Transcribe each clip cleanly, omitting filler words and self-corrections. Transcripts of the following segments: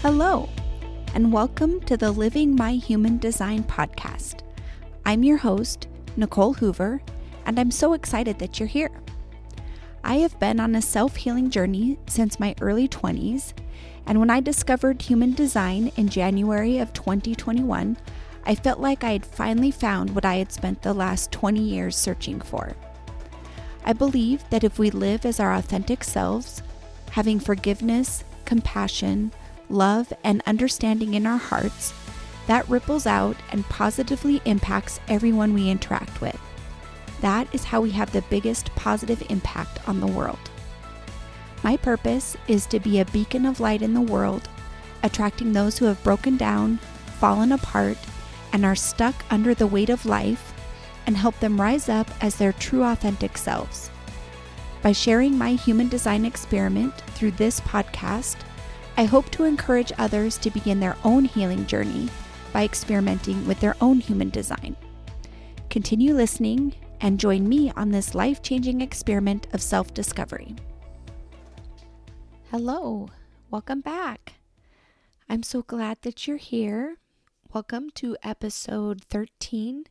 Hello, and welcome to the Living My Human Design podcast. I'm your host, Nicole Hoover, and I'm so excited that you're here. I have been on a self-healing journey since my early 20s, and when I discovered human design in January of 2021, I felt like I had finally found what I had spent the last 20 years searching for. I believe that if we live as our authentic selves, having forgiveness, compassion, love, and understanding in our hearts, that ripples out and positively impacts everyone we interact with. That is how we have the biggest positive impact on the world. My purpose is to be a beacon of light in the world, attracting those who have broken down, fallen apart, and are stuck under the weight of life, and help them rise up as their true authentic selves. By sharing my human design experiment through this podcast, I hope to encourage others to begin their own healing journey by experimenting with their own human design. Continue listening and join me on this life-changing experiment of self-discovery. Hello, welcome back. I'm so glad that you're here. Welcome to episode 13.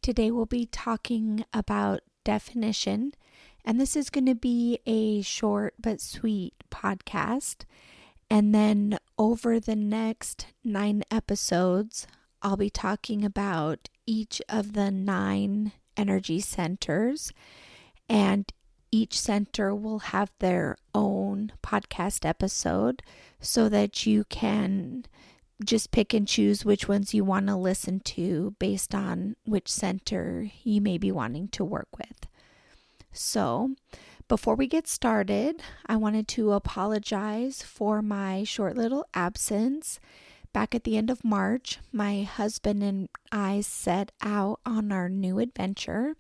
Today we'll be talking about definition, and this is going to be a short but sweet podcast. And then over the next 9 episodes, I'll be talking about each of the 9 energy centers, and each center will have their own podcast episode so that you can just pick and choose which ones you want to listen to based on which center you may be wanting to work with. So, before we get started, I wanted to apologize for my short little absence. Back at the end of March, my husband and I set out on our new adventure.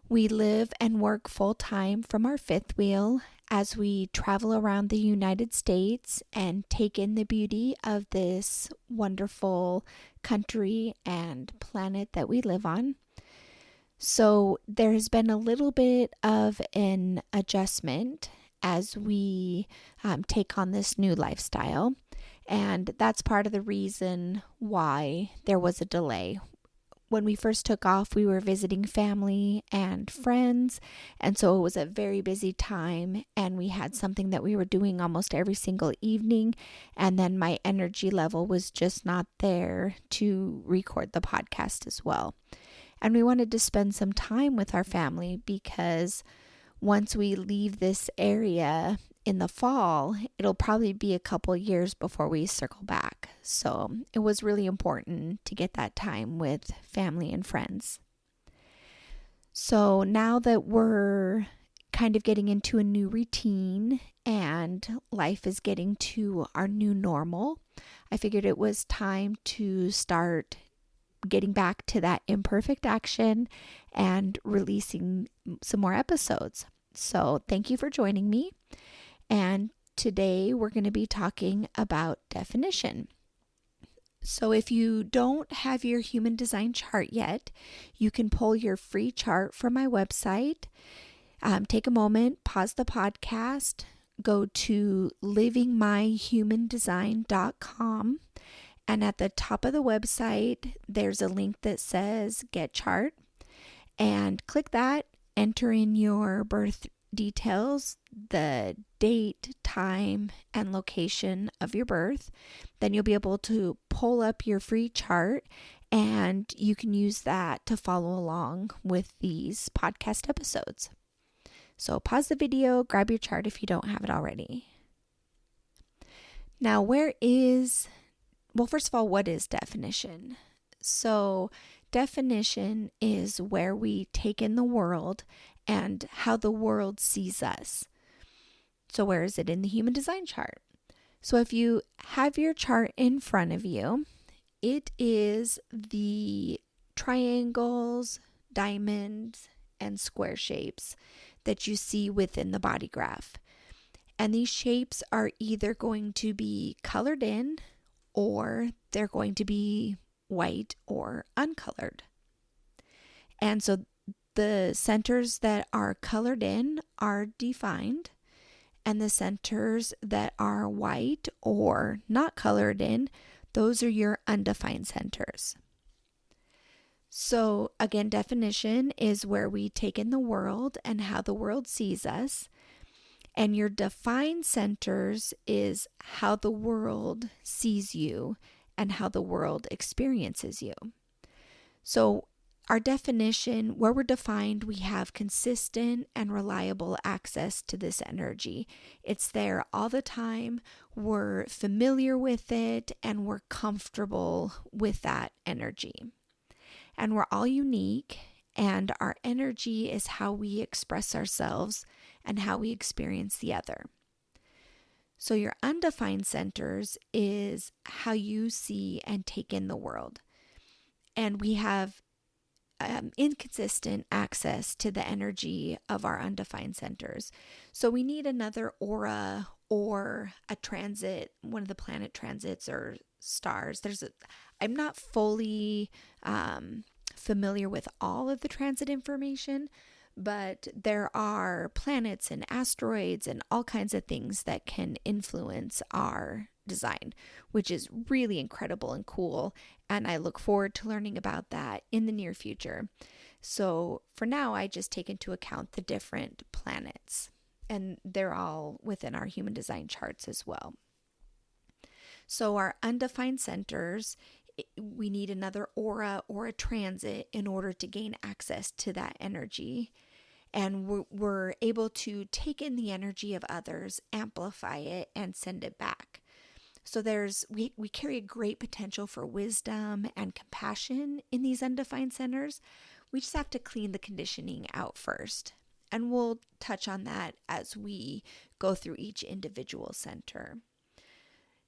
We live and work full-time from our fifth wheel as we travel around the United States and take in the beauty of this wonderful country and planet that we live on. So there has been a little bit of an adjustment as we take on this new lifestyle, and that's part of the reason why there was a delay. When we first took off, we were visiting family and friends, and so it was a very busy time, and we had something that we were doing almost every single evening, and then my energy level was just not there to record the podcast as well. And we wanted to spend some time with our family because once we leave this area in the fall, it'll probably be a couple years before we circle back. So it was really important to get that time with family and friends. So now that we're kind of getting into a new routine and life is getting to our new normal, I figured it was time to start getting back to that imperfect action and releasing some more episodes. So thank you for joining me. And today we're going to be talking about definition. So if you don't have your human design chart yet, you can pull your free chart from my website. Take a moment, pause the podcast, go to livingmyhumandesign.com. And at the top of the website, there's a link that says Get Chart. And click that, enter in your birth details, the date, time, and location of your birth. Then you'll be able to pull up your free chart, and you can use that to follow along with these podcast episodes. So pause the video, grab your chart if you don't have it already. Now, first of all, what is definition? So definition is where we take in the world and how the world sees us. So where is it in the human design chart? So if you have your chart in front of you, it is the triangles, diamonds, and square shapes that you see within the body graph. And these shapes are either going to be colored in, or they're going to be white or uncolored. And so the centers that are colored in are defined, And the centers that are white or not colored in, those are your undefined centers. So again, definition is where we take in the world and how the world sees us. And your defined centers is how the world sees you and how the world experiences you. So our definition, where we're defined, we have consistent and reliable access to this energy. It's there all the time. We're familiar with it and we're comfortable with that energy. And we're all unique, and our energy is how we express ourselves and how we experience the other. So your undefined centers is how you see and take in the world. And we have inconsistent access to the energy of our undefined centers. So we need another aura or a transit, one of the planet transits or stars. I'm not fully familiar with all of the transit information, but there are planets and asteroids and all kinds of things that can influence our design, which is really incredible and cool. And I look forward to learning about that in the near future. So for now, I just take into account the different planets, and they're all within our human design charts as well. So our undefined centers, we need another aura or a transit in order to gain access to that energy. And we're able to take in the energy of others, amplify it, and send it back. So we carry a great potential for wisdom and compassion in these undefined centers. We just have to clean the conditioning out first. And we'll touch on that as we go through each individual center.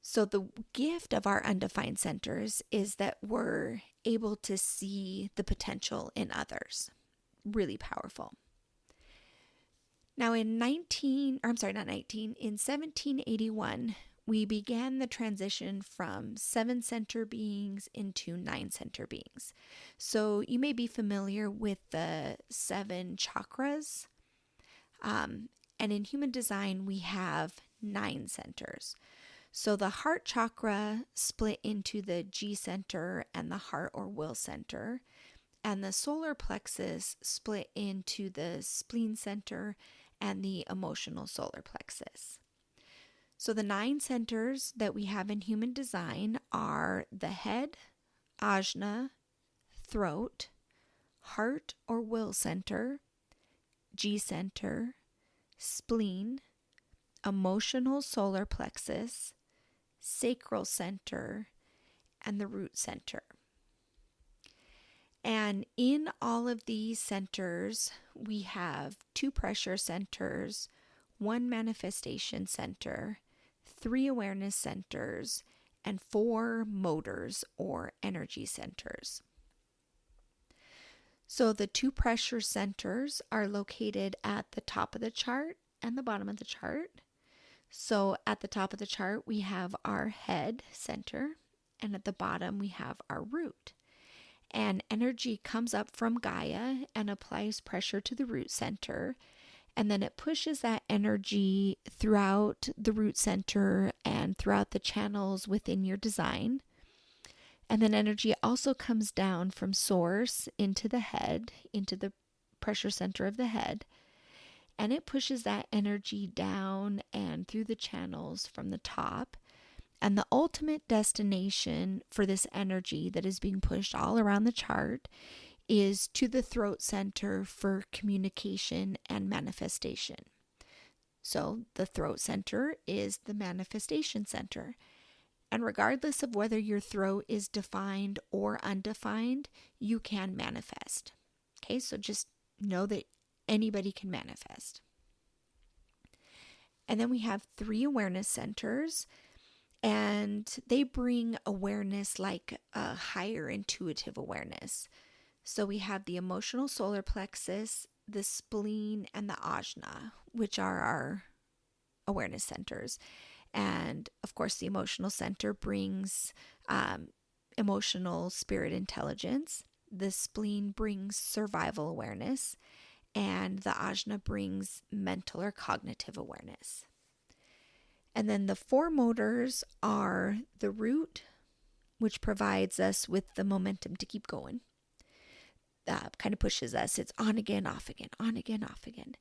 So the gift of our undefined centers is that we're able to see the potential in others. Really powerful. Now in 1781, we began the transition from 7-center beings into 9-center beings. So you may be familiar with the 7 chakras. And in human design, we have 9 centers. So the heart chakra split into the G center and the heart or will center. And the solar plexus split into the spleen center and the emotional solar plexus. So the 9 centers that we have in human design are the head, ajna, throat, heart or will center, G center, spleen, emotional solar plexus, sacral center, and the root center. And in all of these centers, we have 2 pressure centers, 1 manifestation center, 3 awareness centers, and 4 motors or energy centers. So the 2 pressure centers are located at the top of the chart and the bottom of the chart. So at the top of the chart, we have our head center, and at the bottom, we have our root. And energy comes up from Gaia and applies pressure to the root center. And then it pushes that energy throughout the root center and throughout the channels within your design. And then energy also comes down from source into the head, into the pressure center of the head. And it pushes that energy down and through the channels from the top. And the ultimate destination for this energy that is being pushed all around the chart is to the throat center for communication and manifestation. So the throat center is the manifestation center. And regardless of whether your throat is defined or undefined, you can manifest. Okay, so just know that anybody can manifest. And then we have 3 awareness centers. And they bring awareness like a higher intuitive awareness. So we have the emotional solar plexus, the spleen, and the ajna, which are our awareness centers. And of course, the emotional center brings emotional spirit intelligence. The spleen brings survival awareness. And the ajna brings mental or cognitive awareness. And then the four motors are the root, which provides us with the momentum to keep going. Kind of pushes us. It's on again, off again, on again, off again.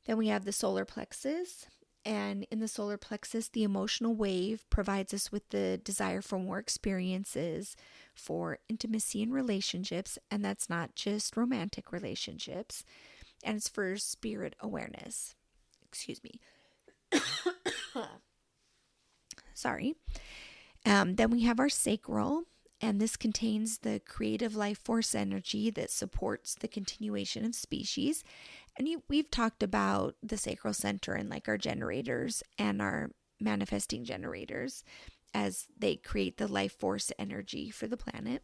Then we have the solar plexus. And in the solar plexus, the emotional wave provides us with the desire for more experiences, for intimacy in relationships. And that's not just romantic relationships. And it's for spirit awareness. Excuse me. Sorry. Then we have our sacral, and this contains the creative life force energy that supports the continuation of species. And we've talked about the sacral center and like our generators and our manifesting generators as they create the life force energy for the planet.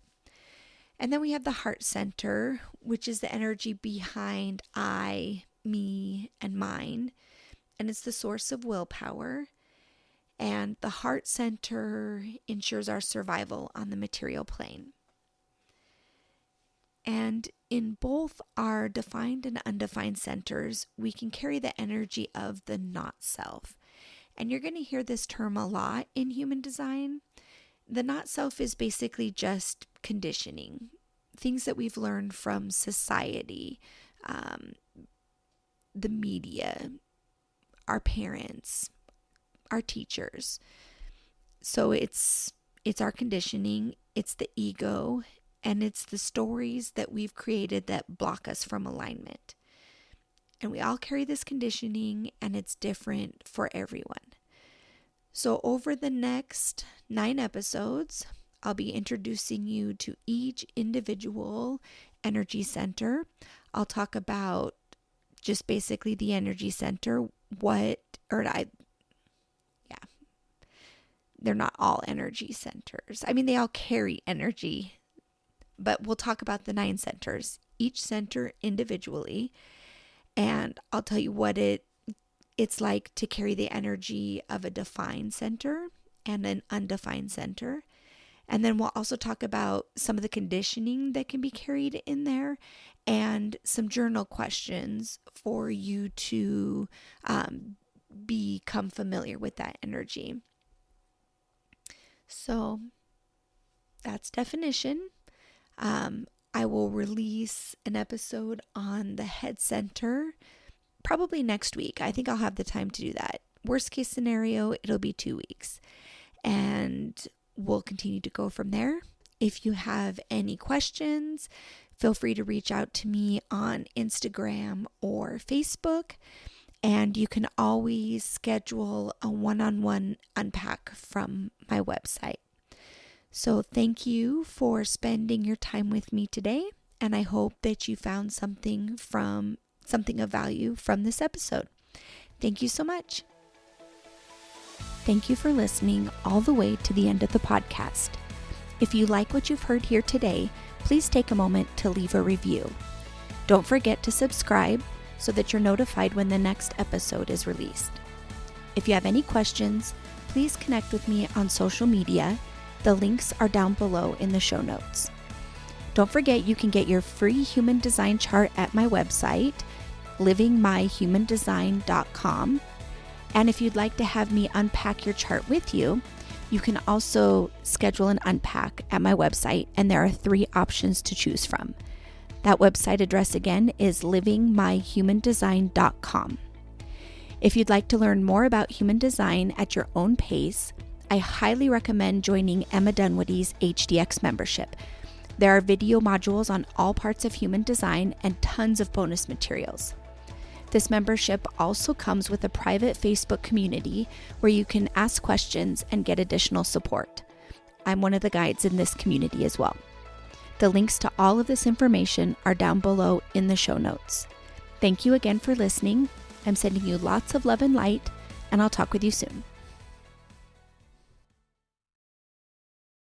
And then we have the heart center, which is the energy behind I, me, and mine. And it's the source of willpower. And the heart center ensures our survival on the material plane. And in both our defined and undefined centers, we can carry the energy of the not self. And you're going to hear this term a lot in human design. The not self is basically just conditioning, things that we've learned from society, the media, our parents, our teachers. So it's our conditioning, it's the ego, and it's the stories that we've created that block us from alignment. And we all carry this conditioning, and it's different for everyone. So over the next 9 episodes, I'll be introducing you to each individual energy center. I'll talk about just basically the energy center, they're not all energy centers. I mean, they all carry energy, but we'll talk about the 9 centers, each center individually. And I'll tell you what it's like to carry the energy of a defined center and an undefined center. And then we'll also talk about some of the conditioning that can be carried in there and some journal questions for you to become familiar with that energy. So that's definition. I will release an episode on the head center probably next week. I think I'll have the time to do that. Worst case scenario, it'll be 2 weeks. And we'll continue to go from there. If you have any questions, feel free to reach out to me on Instagram or Facebook. And you can always schedule a one-on-one unpack from my website. So thank you for spending your time with me today. And I hope that you found something of value from this episode. Thank you so much. Thank you for listening all the way to the end of the podcast. If you like what you've heard here today, please take a moment to leave a review. Don't forget to subscribe so that you're notified when the next episode is released. If you have any questions, please connect with me on social media. The links are down below in the show notes. Don't forget you can get your free human design chart at my website, livingmyhumandesign.com. And if you'd like to have me unpack your chart with you, you can also schedule an unpack at my website, and there are 3 options to choose from. That website address again is livingmyhumandesign.com. If you'd like to learn more about human design at your own pace, I highly recommend joining Emma Dunwoody's HDX membership. There are video modules on all parts of human design and tons of bonus materials. This membership also comes with a private Facebook community where you can ask questions and get additional support. I'm one of the guides in this community as well. The links to all of this information are down below in the show notes. Thank you again for listening. I'm sending you lots of love and light, and I'll talk with you soon.